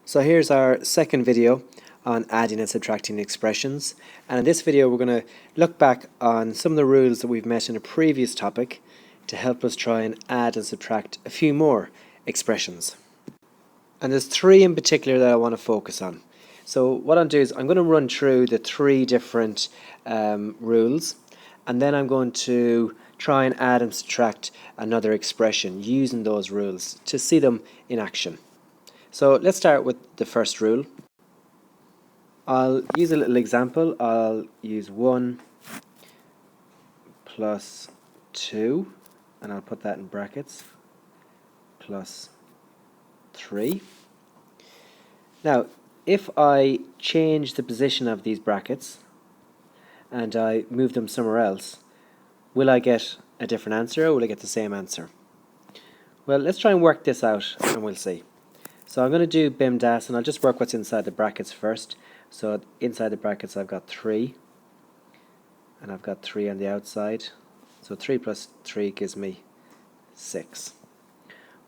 So here's our second video on adding and subtracting expressions, and in this video we're going to look back on some of the rules that we've met in a previous topic to help us try and add and subtract a few more expressions. And there's three in particular that I want to focus on. So what I'll do is I'm going to run through the three different rules, and then I'm going to try and add and subtract another expression using those rules to see them in action. So let's start with the first rule. I'll use a little example. I'll use 1 plus 2, and I'll put that in brackets, plus 3. Now, if I change the position of these brackets and I move them somewhere else, will I get a different answer or will I get the same answer? Well, let's try and work this out and we'll see. So I'm going to do BIMDAS, and I'll just work what's inside the brackets first. So inside the brackets I've got 3, and I've got 3 on the outside. So 3 plus 3 gives me 6.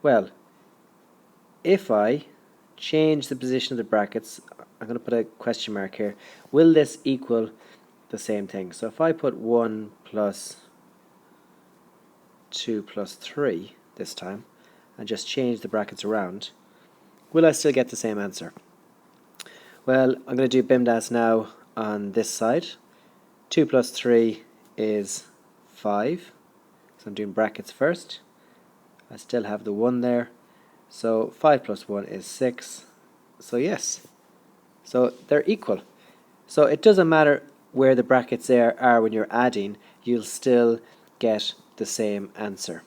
Well, if I change the position of the brackets, I'm going to put a question mark here. Will this equal the same thing? So if I put 1 plus 2 plus 3 this time, and just change the brackets around, will I still get the same answer? Well, I'm going to do BIMDAS now on this side. 2 plus 3 is 5. So I'm doing brackets first. I still have the 1 there. So 5 plus 1 is 6. So yes. So they're equal. So it doesn't matter where the brackets are when you're adding, you'll still get the same answer.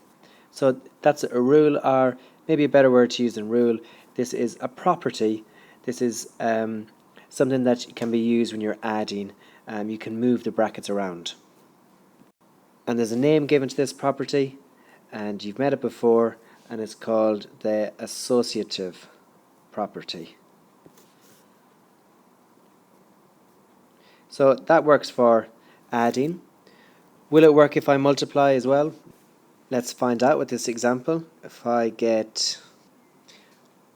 So that's a rule, or maybe a better word to use than rule. This is a property. This is something that can be used when you're adding. You can move the brackets around. And there's a name given to this property, and you've met it before, and it's called the associative property. So that works for adding. Will it work if I multiply as well? Let's find out with this example. If I get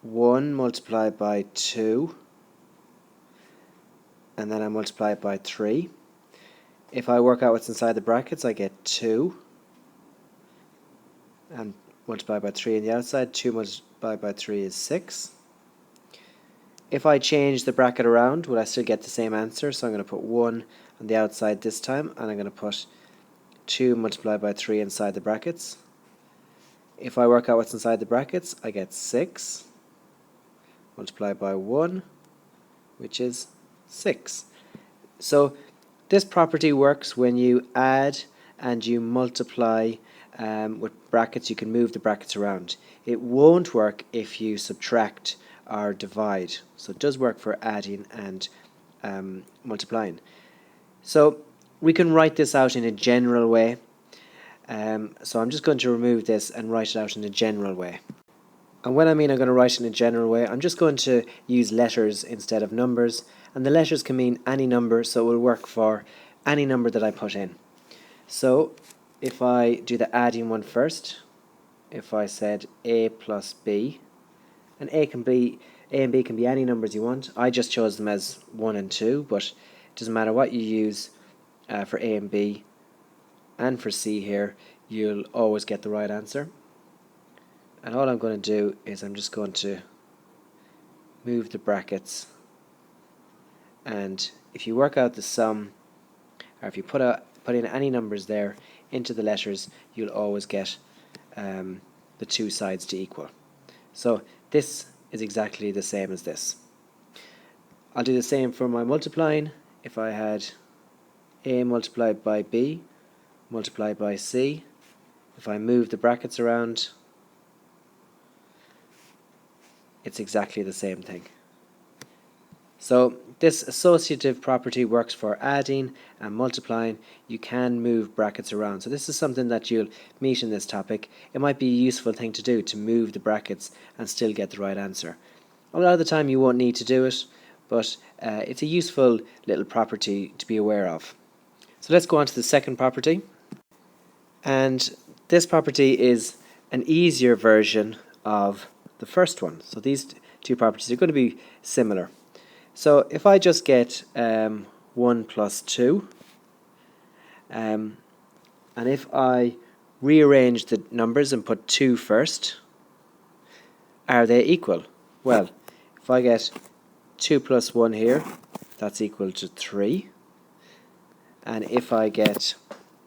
1 multiplied by 2, and then I multiply it by 3. If I work out what's inside the brackets, I get 2, and multiply by 3 on the outside. 2 multiplied by 3 is 6. If I change the bracket around, will I still get the same answer? So I'm going to put 1 on the outside this time, and I'm going to put 2 multiplied by 3 inside the brackets. If I work out what's inside the brackets, I get 6 multiplied by 1, which is 6. So this property works when you add and you multiply with brackets. You can move the brackets around. It won't work if you subtract or divide. So it does work for adding and multiplying. So we can write this out in a general way. So I'm just going to remove this and write it out in a general way. And when I mean I'm going to write it in a general way, I'm just going to use letters instead of numbers. And the letters can mean any number, so it will work for any number that I put in. So if I do the adding one first, if I said a plus b, and a and b can be any numbers you want. I just chose them as 1 and 2, but it doesn't matter what you use for a and b, and for c here, you'll always get the right answer. And all I'm going to do is I'm just going to move the brackets, and if you work out the sum, or if you put in any numbers there into the letters, you'll always get the two sides to equal. So this is exactly the same as this. I'll do the same for my multiplying. If I had a multiplied by b multiplied by c, if I move the brackets around, it's exactly the same thing. So this associative property works for adding and multiplying. You can move brackets around. So this is something that you'll meet in this topic. It might be a useful thing to do, to move the brackets and still get the right answer. A lot of the time you won't need to do it, but it's a useful little property to be aware of. So let's go on to the second property. And this property is an easier version of the first one. So these two properties are going to be similar. So if I just get 1 plus 2, and if I rearrange the numbers and put 2 first, are they equal? Well, if I get 2 plus 1 here, that's equal to 3. And if I get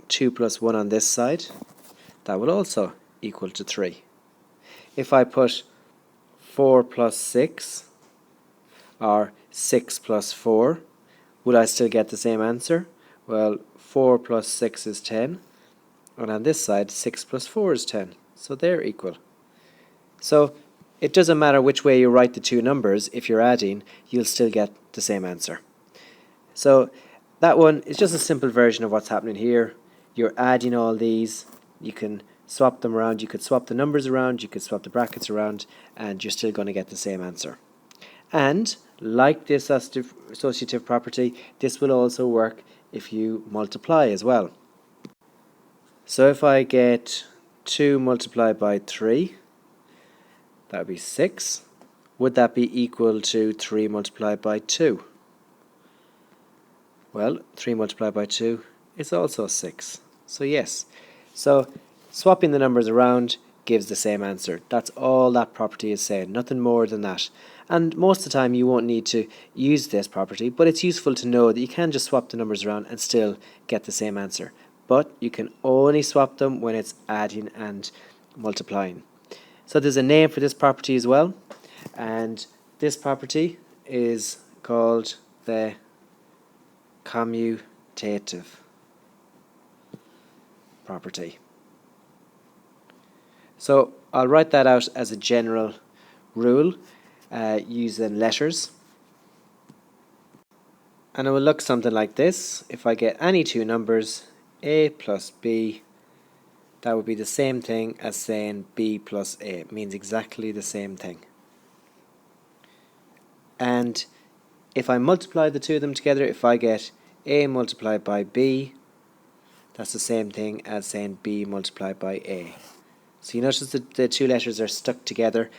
2 plus 1 on this side, that will also equal to 3. If I put 4 plus 6, or 6 plus 4, will I still get the same answer? Well, 4 plus 6 is 10, and on this side 6 plus 4 is 10, so they're equal. So it doesn't matter which way you write the two numbers, if you're adding, you'll still get the same answer. So that one is just a simple version of what's happening here. You're adding all these, you can swap them around, you could swap the numbers around, you could swap the brackets around, and you're still going to get the same answer. And like this associative property, this will also work if you multiply as well. So if I get 2 multiplied by 3, that would be 6. Would that be equal to 3 multiplied by 2? Well, 3 multiplied by 2 is also 6. So yes. So swapping the numbers around gives the same answer. That's all that property is saying, nothing more than that. And most of the time you won't need to use this property, but it's useful to know that you can just swap the numbers around and still get the same answer. But you can only swap them when it's adding and multiplying. So there's a name for this property as well, and this property is called the commutative property. So I'll write that out as a general rule using letters, and it will look something like this. If I get any two numbers, a plus b, that would be the same thing as saying b plus a. It means exactly the same thing. And if I multiply the two of them together, if I get a multiplied by b, that's the same thing as saying b multiplied by a. So you notice that the two letters are stuck together.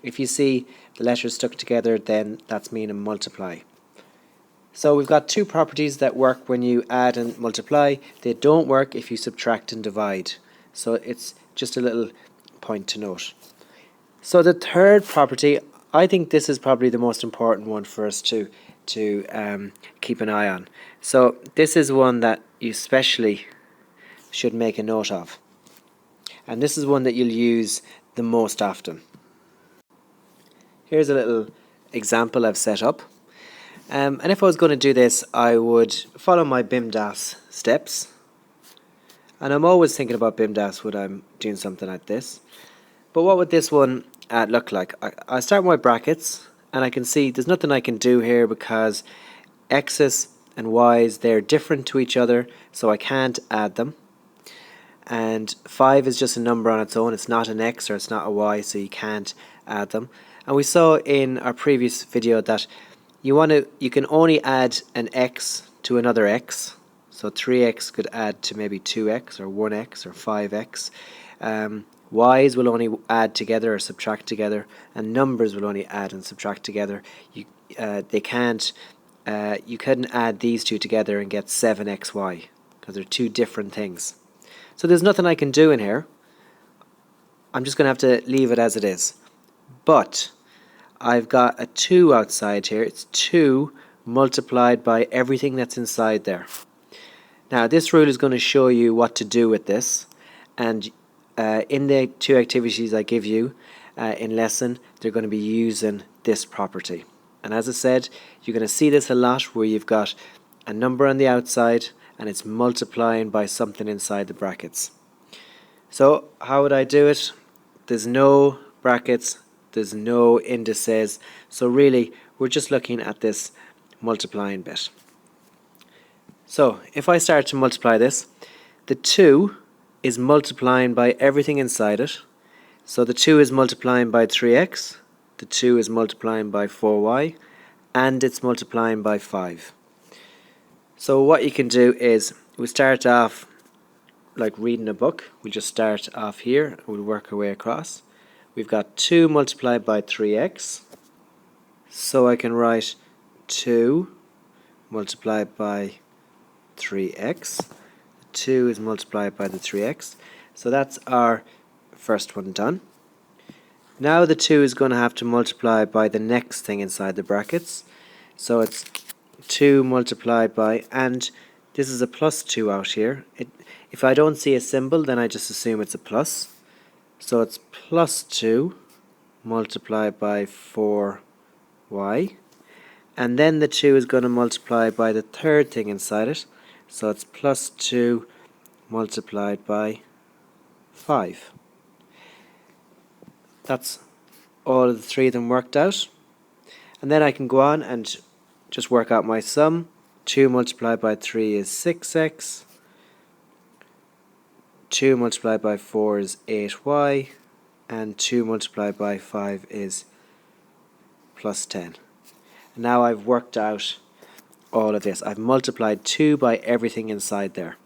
If you see the letters stuck together, then that's meaning multiply. So we've got two properties that work when you add and multiply. They don't work if you subtract and divide. So it's just a little point to note. So the third property, I think this is probably the most important one for us to keep an eye on. So this is one that you especially should make a note of. And this is one that you'll use the most often. Here's a little example I've set up. And if I was going to do this, I would follow my BIMDAS steps. And I'm always thinking about BIMDAS when I'm doing something like this. But what would this one look like? I start with my brackets, and I can see there's nothing I can do here because x's and y's, they're different to each other, so I can't add them. And 5 is just a number on its own. It's not an x or it's not a y, so you can't add them. And we saw in our previous video that you can only add an x to another x. So 3x could add to maybe 2x or 1x or 5x. Y's will only add together or subtract together, and numbers will only add and subtract together. You couldn't add these two together and get 7xy because they're two different things. So there's nothing I can do in here. I'm just going to have to leave it as it is. But I've got a 2 outside here. It's 2 multiplied by everything that's inside there. Now this rule is going to show you what to do with this, and in the two activities I give you in lesson, they're going to be using this property. And as I said, you're going to see this a lot where you've got a number on the outside and it's multiplying by something inside the brackets. So how would I do it? There's no brackets, there's no indices, so really we're just looking at this multiplying bit. So if I start to multiply this, the 2 is multiplying by everything inside it. So the 2 is multiplying by 3x, the 2 is multiplying by 4y, and it's multiplying by 5. So what you can do is we start off like reading a book. We'll just start off here and we'll work our way across. We've got 2 multiplied by 3x. So I can write 2 multiplied by 3x. 2 is multiplied by the 3x. So that's our first one done. Now the 2 is going to have to multiply by the next thing inside the brackets. So it's 2 multiplied by, and this is a plus 2 out here. If I don't see a symbol, then I just assume it's a plus. So it's plus 2 multiplied by 4y. And then the 2 is going to multiply by the third thing inside it. So it's plus 2 multiplied by 5. That's all of the three of them worked out. And then I can go on and just work out my sum. 2 multiplied by 3 is 6x. 2 multiplied by 4 is 8y. And 2 multiplied by 5 is plus 10. And now I've worked out all of this. I've multiplied 2 by everything inside there.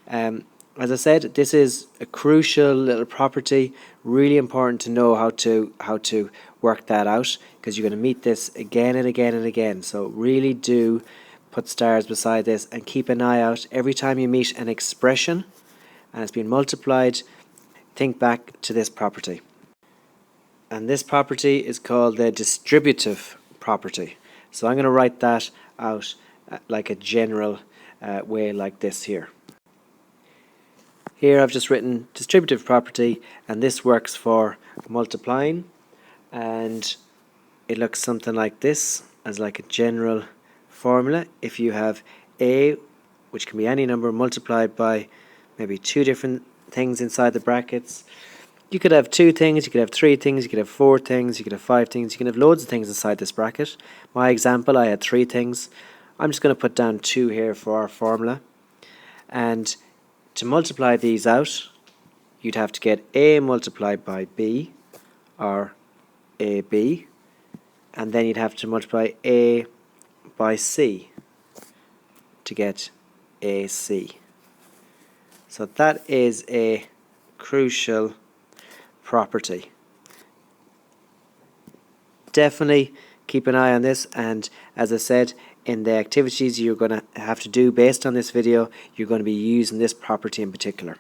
As I said, this is a crucial little property, really important to know how to work that out, because you're going to meet this again and again and again. So really do put stars beside this and keep an eye out every time you meet an expression and it's been multiplied. Think back to this property. And this property is called the distributive property. So I'm going to write that out like a general way like this here. Here I've just written distributive property, and this works for multiplying, and it looks something like this as like a general formula. If you have a, which can be any number, multiplied by maybe 2 different things inside the brackets, you could have 2 things, you could have 3 things, you could have 4 things, you could have 5 things, you can have loads of things inside this bracket. My example, I had 3 things. I'm just going to put down 2 here for our formula, and to multiply these out, you'd have to get a multiplied by b, or ab, and then you'd have to multiply a by c to get ac. So that is a crucial property. Definitely keep an eye on this, and as I said, in the activities you're going to have to do based on this video, you're going to be using this property in particular.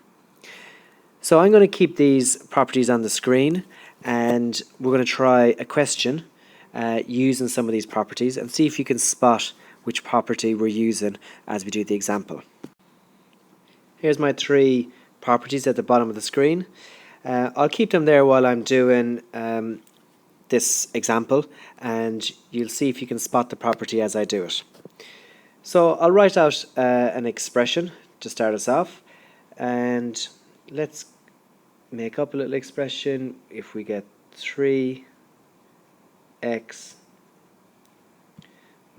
So I'm going to keep these properties on the screen, and we're going to try a question using some of these properties and see if you can spot which property we're using as we do the example. Here's my 3 properties at the bottom of the screen. I'll keep them there while I'm doing this example, and you'll see if you can spot the property as I do it. So I'll write out an expression to start us off, and let's make up a little expression. If we get 3x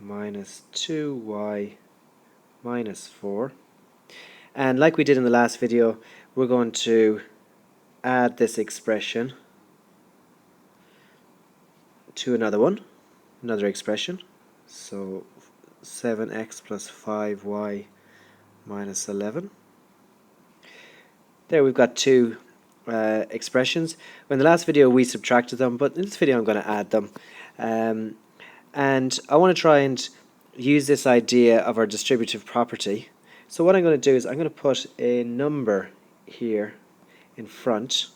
minus 2y minus 4, and like we did in the last video, we're going to add this expression to another expression. So 7x plus 5y minus 11. There we've got 2 expressions. In the last video we subtracted them, but in this video I'm going to add them. And I want to try and use this idea of our distributive property. So what I'm going to do is I'm going to put a number here in front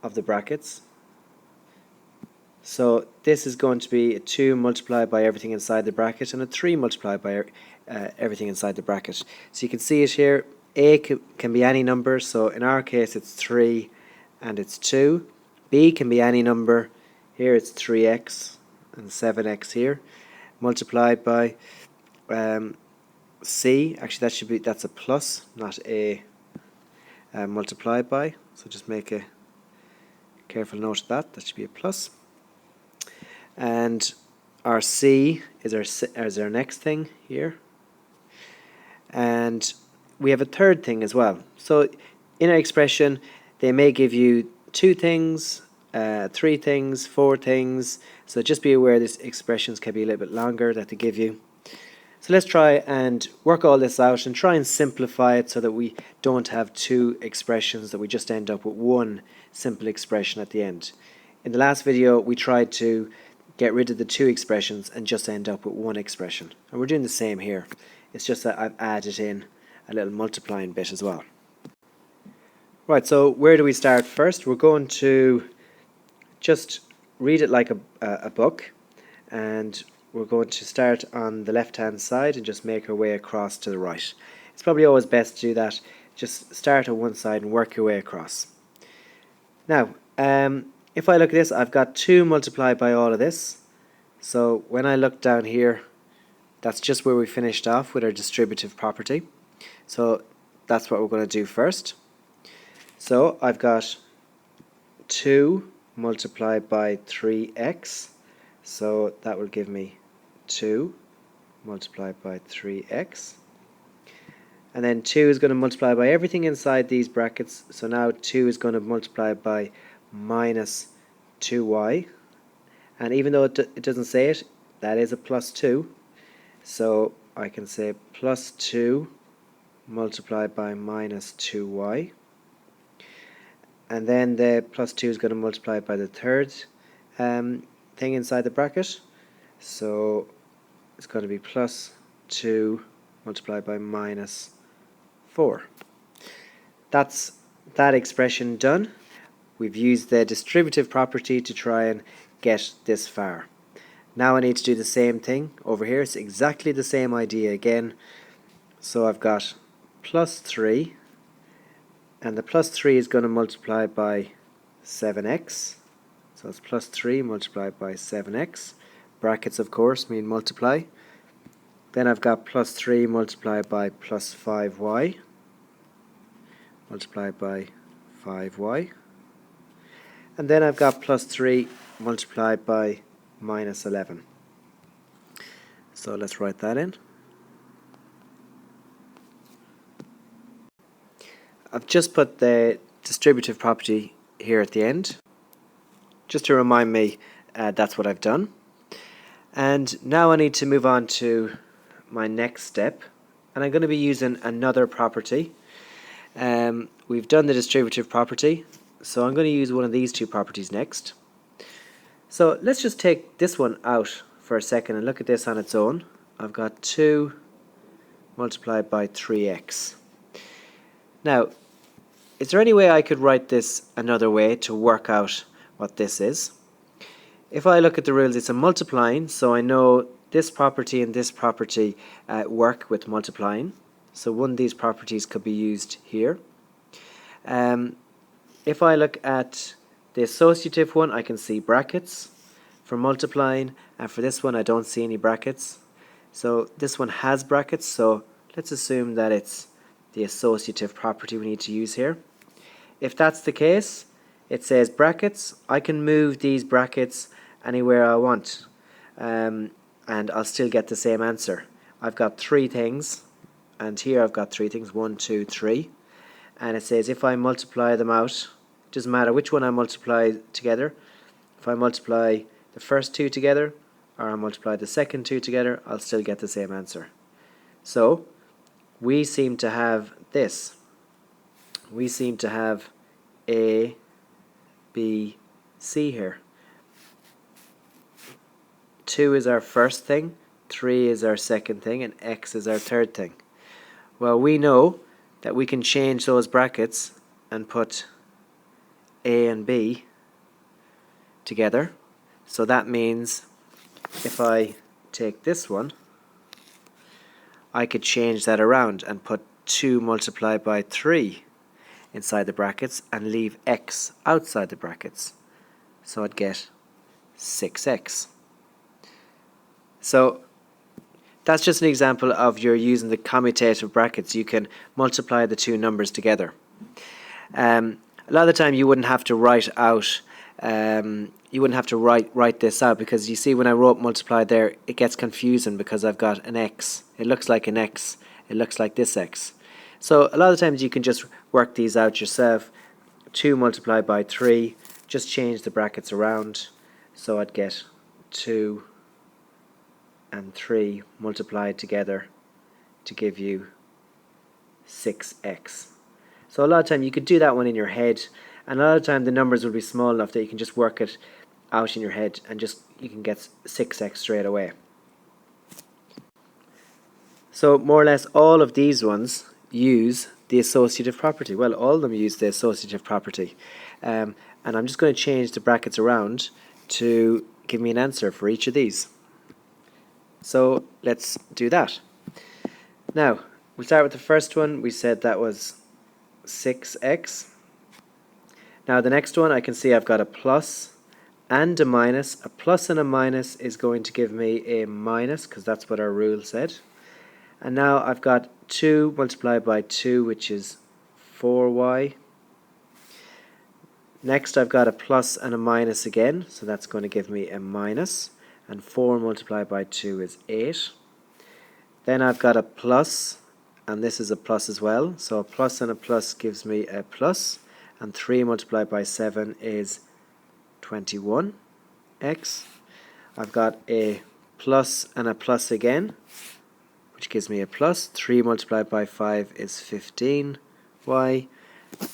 of the brackets. So this is going to be a 2 multiplied by everything inside the bracket, and a 3 multiplied by everything inside the bracket. So you can see it here. A can be any number, so in our case it's 3 and it's 2. B can be any number. Here it's 3x and 7x here, multiplied by C. Actually that's a plus, not a multiplied by. So just make a careful note of that. That should be a plus. And our C is our next thing here. And we have a third thing as well. So in our expression, they may give you 2 things, 3 things, 4 things. So just be aware these expressions can be a little bit longer that they give you. So let's try and work all this out and try and simplify it so that we don't have 2 expressions, that we just end up with 1 simple expression at the end. In the last video, we tried to get rid of the two expressions and just end up with one expression. And we're doing the same here. It's just that I've added in a little multiplying bit as well. Right, so where do we start first? We're going to just read it like a book, and we're going to start on the left hand side and just make our way across to the right. It's probably always best to do that. Just start at one side and work your way across. Now, if I look at this, I've got 2 multiplied by all of this. So when I look down here, that's just where we finished off with our distributive property. So that's what we're going to do first. So I've got 2 multiplied by 3x. So that will give me 2 multiplied by 3x. And then 2 is going to multiply by everything inside these brackets. So now 2 is going to multiply by minus 2y. And even though it doesn't say it, that is a plus 2. So I can say plus 2 multiplied by minus 2y. And then the plus 2 is going to multiply by the third thing inside the bracket. So it's going to be plus 2 multiplied by minus 4. That's that expression done. We've used the distributive property to try and get this far. Now I need to do the same thing over here. It's exactly the same idea again. So I've got plus 3, and the plus 3 is going to multiply by 7x. So it's plus 3 multiplied by 7x. Brackets, of course, mean multiply. Then I've got plus 3 multiplied by plus 5y, multiplied by 5y. And then I've got plus 3 multiplied by minus 11. So let's write that in. I've just put the distributive property here at the end, just to remind me that's what I've done. And now I need to move on to my next step, and I'm going to be using another property. We've done the distributive property, so I'm going to use one of these two properties next. So let's just take this one out for a second and look at this on its own. I've got 2 multiplied by 3x. Now, is there any way I could write this another way to work out what this is? If I look at the rules, it's a multiplying, so I know this property and this property work with multiplying. So one of these properties could be used here. If I look at the associative one, I can see brackets for multiplying, and for this one I don't see any brackets. So this one has brackets, so let's assume that it's the associative property we need to use here. If that's the case, it says brackets. I can move these brackets anywhere I want, and I'll still get the same answer. I've got 3 things, and here I've got 3 things, 1, 2, 3, and it says if I multiply them out, it doesn't matter which one I multiply together. If I multiply the first 2 together, or I multiply the second 2 together, I'll still get the same answer. So we seem to have this. We seem to have A, B, C here. 2 is our first thing, 3 is our second thing, and x is our third thing. Well, we know that we can change those brackets and put A and B together. So that means if I take this one, I could change that around and put 2 multiplied by 3 inside the brackets and leave x outside the brackets. So I'd get 6x. So that's just an example of you're using the commutative brackets. You can multiply the two numbers together. A lot of the time you wouldn't have to write out write this out, because you see when I wrote multiply there, it gets confusing because I've got an x. It looks like an x. It looks like this x. So a lot of times you can just work these out yourself. 2 multiplied by 3, just change the brackets around. So I'd get 2 and 3 multiplied together to give you 6x. So a lot of time you could do that one in your head, and a lot of time the numbers will be small enough that you can just work it out in your head, and just you can get 6x straight away. So more or less all of these ones use the associative property. Well, all of them use the associative property. And I'm just going to change the brackets around to give me an answer for each of these. So let's do that. Now, we'll start with the first one. We said that was 6x. Now the next one, I can see I've got a plus and a minus. A plus and a minus is going to give me a minus, because that's what our rule said. And now I've got 2 multiplied by 2, which is 4y. Next I've got a plus and a minus again, so that's going to give me a minus. And 4 multiplied by 2 is 8. Then I've got a plus, and this is a plus as well. So a plus and a plus gives me a plus. And 3 multiplied by 7 is 21x. I've got a plus and a plus again, which gives me a plus. 3 multiplied by 5 is 15y.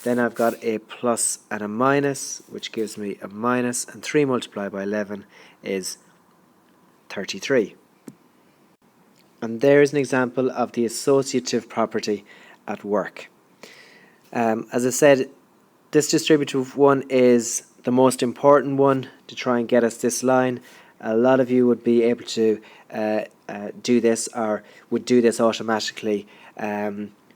Then I've got a plus and a minus, which gives me a minus. And 3 multiplied by 11 is 33. And there is an example of the associative property at work. As I said, this distributive one is the most important one to try and get us this line. A lot of you would be able to do this, or would do this automatically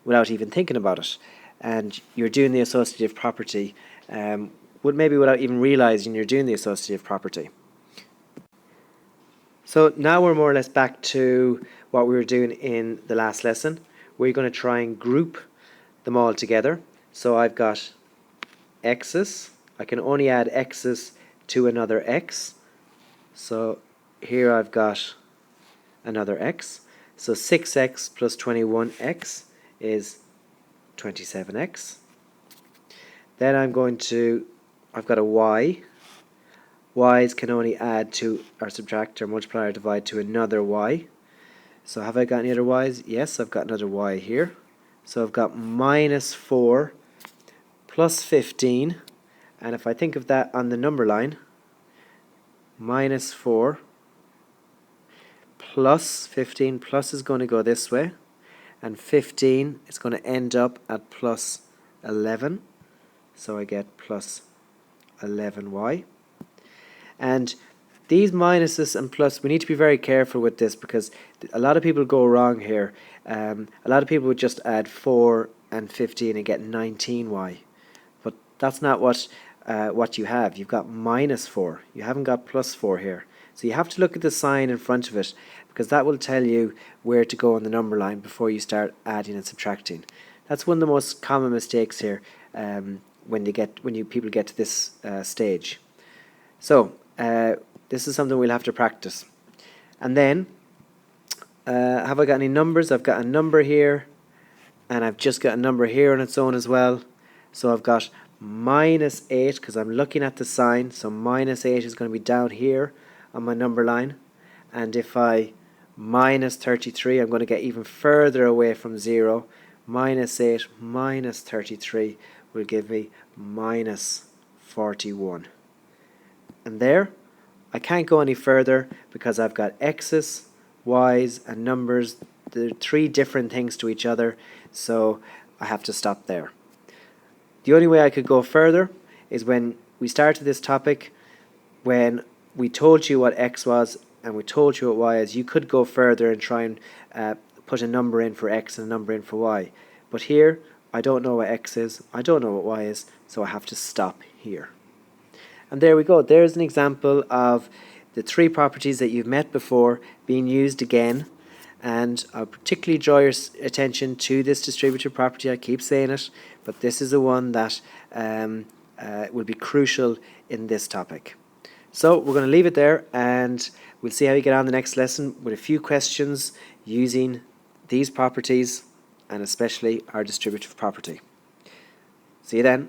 without even thinking about it. And you're doing the associative property maybe without even realizing you're doing the associative property. So now we're more or less back to what we were doing in the last lesson. We're going to try and group them all together. So I've got x's. I can only add x's to another x. So here I've got another x. So 6x plus 21x is 27x. Then I've got a y. Y's can only add to, or subtract, or multiply, or divide to another y. So have I got any other y's? Yes, I've got another y here. So I've got minus 4 plus 15. And if I think of that on the number line, minus 4 plus 15, plus is going to go this way, and 15 is going to end up at plus 11. So I get plus 11y. And these minuses and plus, we need to be very careful with this, because a lot of people go wrong here. A lot of people would just add 4 and 15 and get 19y. But that's not what you have. You've got minus 4. You haven't got plus 4 here. So you have to look at the sign in front of it, because that will tell you where to go on the number line before you start adding and subtracting. That's one of the most common mistakes here when people get to this stage. So this is something we'll have to practice. And then have I got any numbers? I've got a number here, and I've just got a number here on its own as well. So I've got minus 8, because I'm looking at the sign. So minus 8 is going to be down here on my number line. And if I minus 33, I'm going to get even further away from 0. Minus 8 minus 33 will give me minus 41. And there, I can't go any further, because I've got x's, y's, and numbers. They're 3 different things to each other, so I have to stop there. The only way I could go further is when we started this topic, when we told you what x was and we told you what y is. You could go further and try and put a number in for x and a number in for y. But here, I don't know what x is, I don't know what y is, so I have to stop here. And there we go. There's an example of the 3 properties that you've met before being used again. And I'll particularly draw your attention to this distributive property. I keep saying it, but this is the one that will be crucial in this topic. So we're going to leave it there, and we'll see how you get on the next lesson with a few questions using these properties, and especially our distributive property. See you then.